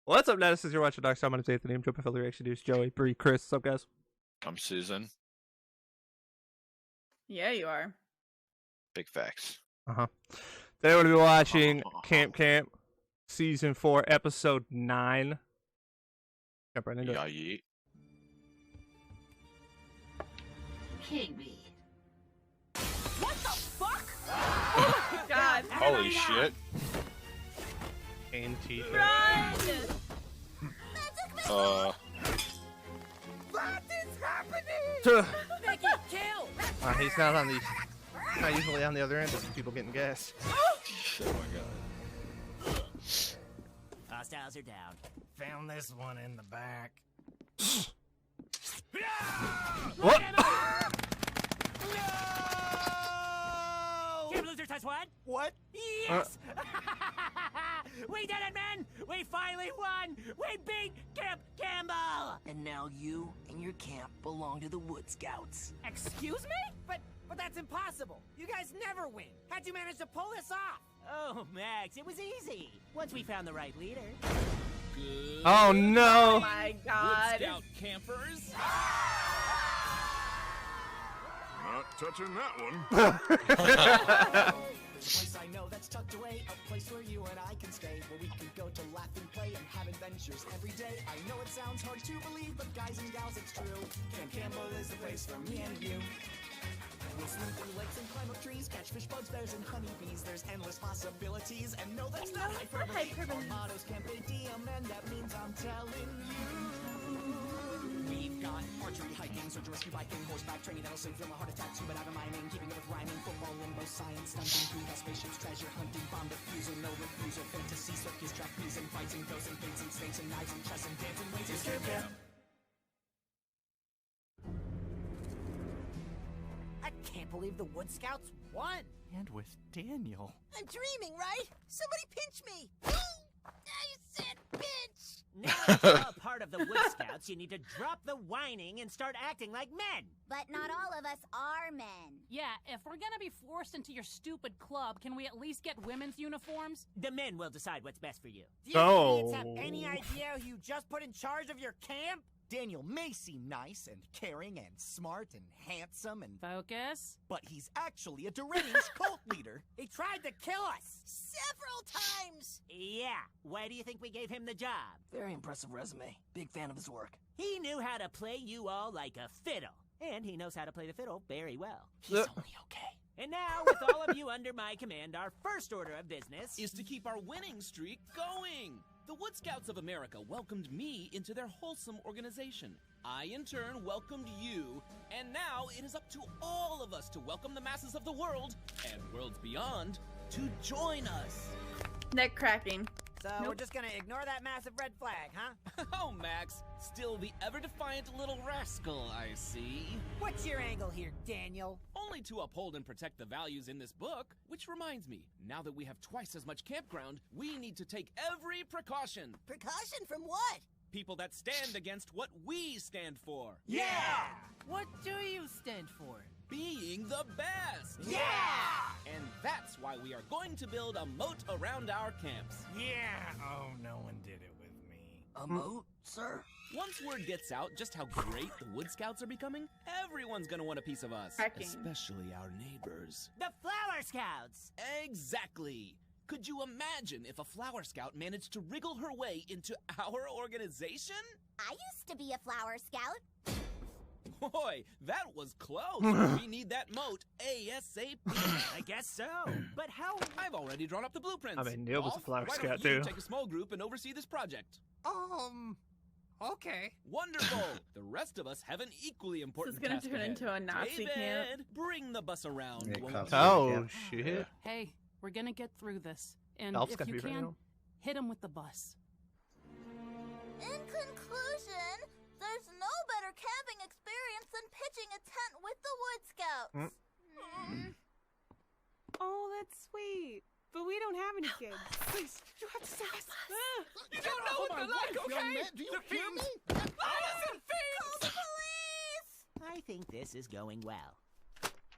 What's up, Netizens? You're watching DarkStar. My name's Anthony. I'm Joe Affiliate Reaction News. Joey, Bree, Chris. What's up, guys? I'm Susan. Yeah, you are. Big facts. Today we're going to be watching Camp Season 4, Episode 9. Jump right into it. Yeet. Kingweed. What the fuck? Oh my god. Holy shit. Cane teeth. Run! What is happening? Make it kill! He's not on the. Not usually on the other end of people getting gas. Oh my god. Hostiles are down. Found this one in the back. What? Camp Losers has won? What? Yes! We did it, men! We finally won! We beat Camp Campbell! And now you and your camp belong to the Wood Scouts. Excuse me? But that's impossible. You guys never win. How'd you manage to pull this off? Oh, Max, it was easy. Once we found the right leader. Good. Oh Oh no! my Wood god. Scout campers. Not touching that one. There's a place I know that's tucked away, a place where you and I can stay, where we can go to laugh and play and have adventures every day. I know it sounds hard to believe, but guys and gals, it's true. Camp Campbell is the place for me and you. We'll swim through lakes and climb up trees, catch fish, bugs, bears, and honeybees. There's endless possibilities, and no, that's not hyperbole. Our motto's Camp ADM, and that means I'm telling you. We've got archery, hiking, search and rescue, biking, horseback training that'll save from a heart attack, scuba diving, mining, keeping up with rhyming, football, limbo, science, stunting, greenhouse, spaceships, treasure hunting, bomb defusal, no refusal, fantasy, circus, trapeze, and fights, and ghosts, and fates, and snakes, and knives, and chess, and dancing, ways, and Camp Camp. I can't believe the Wood Scouts won. And with Daniel. I'm dreaming, right? Somebody pinch me! I said pinch! Now that you're all part of the Wood Scouts, you need to drop the whining and start acting like men. But not all of us are men. Yeah, if we're gonna be forced into your stupid club, can we at least get women's uniforms? The men will decide what's best for you. Do you Oh. have any idea who you just put in charge of your camp? Daniel may seem nice and caring and smart and handsome and... Focus. But he's actually a deranged cult leader. He tried to kill us. Several times! Yeah, why do you think we gave him the job? Very impressive resume. Big fan of his work. He knew how to play you all like a fiddle. And he knows how to play the fiddle very well. He's only okay. And now, with all of you under my command, our first order of business Is to keep our winning streak going. The Wood Scouts of America welcomed me into their wholesome organization. I, in turn, welcomed you, and now it is up to all of us to welcome the masses of the world, and worlds beyond, to join us. Neck cracking. So we're just gonna ignore that massive red flag, huh? Oh, Max, still the ever-defiant little rascal, I see. What's your angle here, Daniel? Only to uphold and protect the values in this book, which reminds me, now that we have twice as much campground, we need to take every precaution. Precaution from what? People that stand against what we stand for. Yeah! What do you stand for? Being the best! Yeah! And that's why we are going to build a moat around our camps. Yeah. Oh, no one did it with me. A moat, sir? Once word gets out just how great the Wood Scouts are becoming, everyone's gonna want a piece of us. Cracking. Especially our neighbors. The Flower Scouts! Exactly! Could you imagine if a Flower Scout managed to wriggle her way into our organization? I used to be a flower scout. Boy, that was close. We need that moat ASAP. I guess so. But how? I've already drawn up the blueprints. I mean, Neil was a Rolf, Flower why Scout, don't you too. take a small group and oversee this project. Okay. Wonderful. The rest of us have an equally important This is gonna task turn ahead. into a Nazi David, camp. bring the bus around. Yeah, won't cops. you? Oh, shit. Hey, we're gonna get through this. And Elf's if gonna you be right can, now. hit him with the bus. In conclusion, there's no better camping experience than pitching a tent with the Wood Scouts. Oh, that's sweet. But we don't have any kids. Please, you have to stop us. You don't know what they're like, okay? Do you hear me? Call the police! I think this is going well.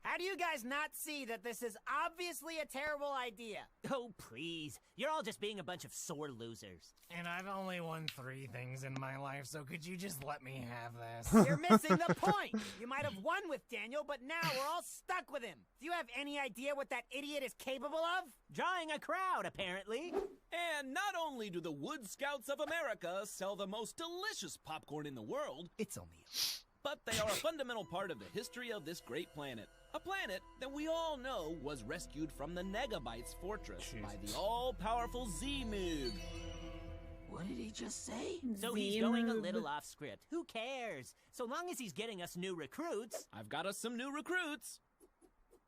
How How do you guys not see that this is obviously a terrible idea? Oh, please. You're all just being a bunch of sore losers. And I've only won 3 things in my life, so could you just let me have this? You're missing the point. You might have won with Daniel, but now we're all stuck with him. Do you have any idea what that idiot is capable of? Drawing a crowd, apparently. And not only do the Wood Scouts of America sell the most delicious popcorn in the world, It's only but they are a fundamental part of the history of this great planet. A planet that we all know was rescued from the Negabytes fortress by the all-powerful XEMÜG. What did he just say? So he's going a little off script. Who cares? So long as he's getting us new recruits. I've got us some new recruits.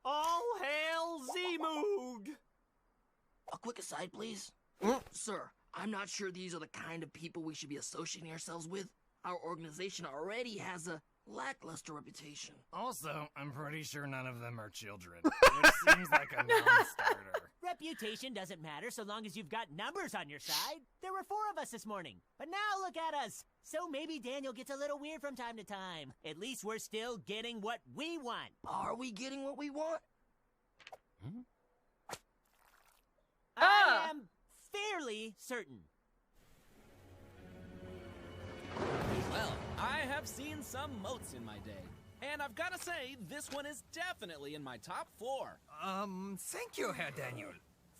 All hail XEMÜG! A quick aside, please. Sir, I'm not sure these are the kind of people we should be associating ourselves with. Our organization already has a lackluster reputation. Also, I'm pretty sure none of them are children. Which seems like a non-starter. Reputation doesn't matter so long as you've got numbers on your side. There were 4 of us this morning, but now look at us. So maybe Daniel gets a little weird from time to time. At least we're still getting what we want. Are we getting what we want? I am fairly certain. Well, I have seen some moats in my day. And I've got to say, this one is definitely in my top 4. Thank you, Herr Daniel.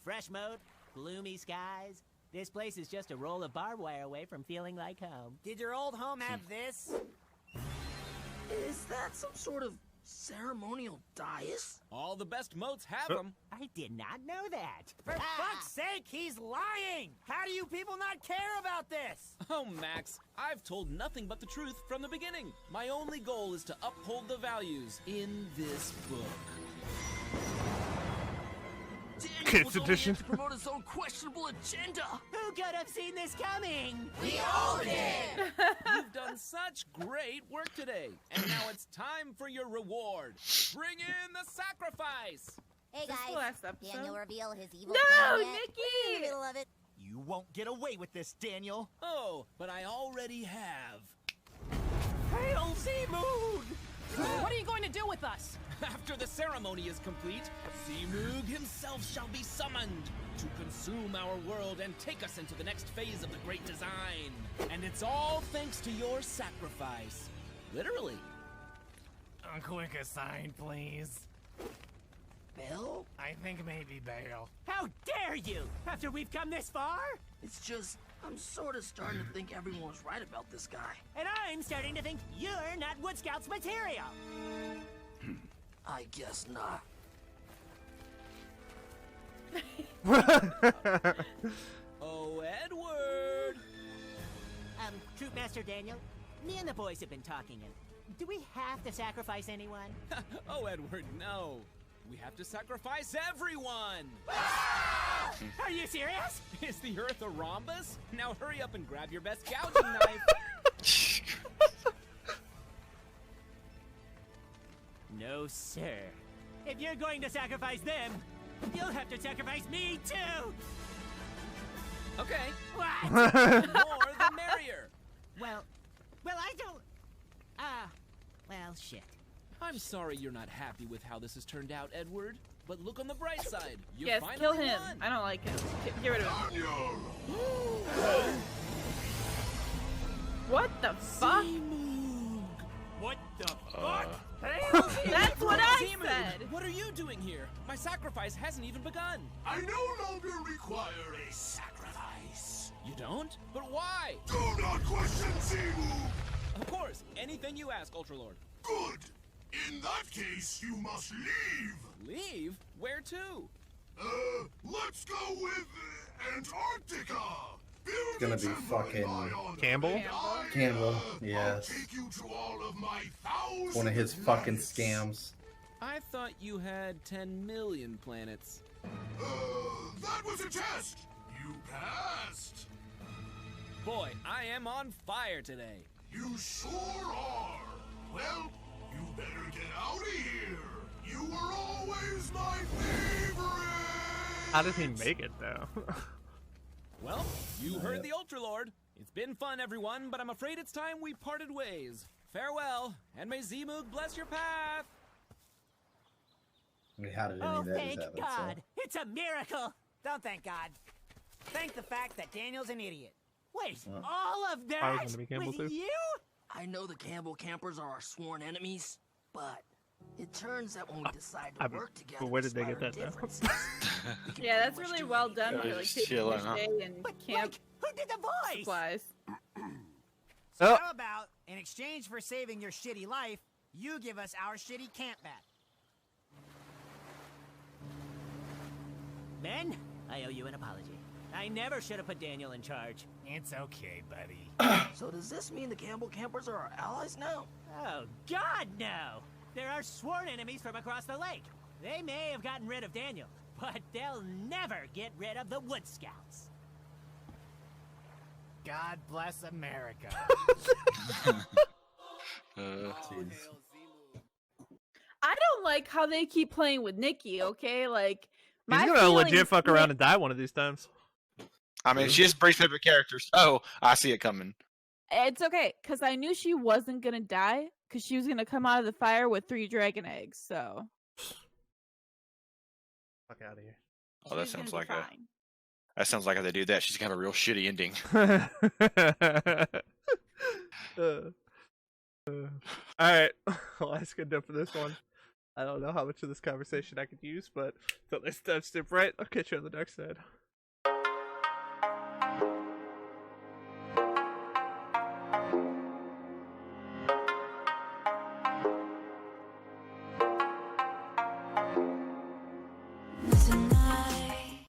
Fresh moat, gloomy skies. This place is just a roll of barbed wire away from feeling like home. Did your old home have this? Is that some sort of ceremonial dais? All the best moats have them. I did not know that. For fuck's sake, he's lying! How do you people not care about this? Oh, Max, I've told nothing but the truth from the beginning. My only goal is to uphold the values in this book. Kids edition. To promote his own questionable agenda. Who could have seen this coming? We all did. You've done such great work today, and now it's time for your reward. Bring in the sacrifice. Hey This is the guys, last episode. Daniel reveal his evil No, plan yet? Nikki! We're in the middle of it. You won't get away with this, Daniel. Oh, but I already have. Hail XEMÜG! What are you going to do with us? After the ceremony is complete, XEMÜG himself shall be summoned to consume our world and take us into the next phase of the Great Design. And it's all thanks to your sacrifice. Literally. A quick aside, please. Bill? I think maybe Bale. How dare you! After we've come this far? It's just, I'm sort of starting to think everyone was right about this guy. And I'm starting to think you're not Wood Scouts material. I guess not. Oh, Edward! Troopmaster Daniel, me and the boys have been talking, and do we have to sacrifice anyone? Oh, Edward, no. We have to sacrifice everyone! Are you serious? Is the Earth a rhombus? Now hurry up and grab your best gouging knife. No, sir. If you're going to sacrifice them, you'll have to sacrifice me, too! Okay. What? More the merrier. Well, I don't... well, shit. I'm sorry you're not happy with how this has turned out, Edward. But look on the bright side. You Yes, finally kill him. won. I don't like him. Get rid of him. What the fuck? What the fuck? That's what I XEMÜG, said. What are you doing here? My sacrifice hasn't even begun. I no longer require a sacrifice. You don't? But why? Do not question XEMÜG. Of course. Anything you ask, Ultralord. Good. In that case, you must leave. Leave? Where to? Let's go with Antarctica. It's gonna be fucking Campbell? Campbell, yes. Take you to all of my One of his fucking scams. I thought you had 10 million planets. That was a test. You passed. Boy, I am on fire today. You sure are. Well, you better get out of here. You were always my favorite. How did he make it, though? Well, you heard the Ultralord. It's been fun, everyone, but I'm afraid it's time we parted ways. Farewell, and may XEMÜG bless your path. I mean, how did any Oh, of that thank just happen? God! It's a miracle! Don't thank God. Thank the fact that Daniel's an idiot. Wait, Well, all of that I was gonna be Campbell with too. you? I know the Campbell campers are our sworn enemies, but it turns out when we decide to work together, But where did they get despite that our now? differences, we can Yeah, that's pretty much really do well anything. done Yeah, for like just taking chill your out, huh? day and camp Who did the voice? supplies. So Oh. how about, in exchange for saving your shitty life, you give us our shitty camp back? Men, I owe you an apology. I never should have put Daniel in charge. It's okay, buddy. So does this mean the Campbell campers are our allies now? Oh, God, no! They're our sworn enemies from across the lake. They may have gotten rid of Daniel, but they'll never get rid of the Wood Scouts. God bless America. I don't like how they keep playing with Nikki, okay? Like, He's my gonna feeling legit fuck is- around and die one of these times. I mean, she's Bree's favorite character, so I see it coming. It's okay, because I knew she wasn't gonna die, because she was gonna come out of the fire with 3 dragon eggs, so. Fuck out of here. Oh, that she's gonna sounds be like fine. that sounds like if they do that, she's gonna have a real shitty ending. Alright, well, that's good enough for this one. I don't know how much of this conversation I could use, but until next time, step right. I'll catch you on the dark side.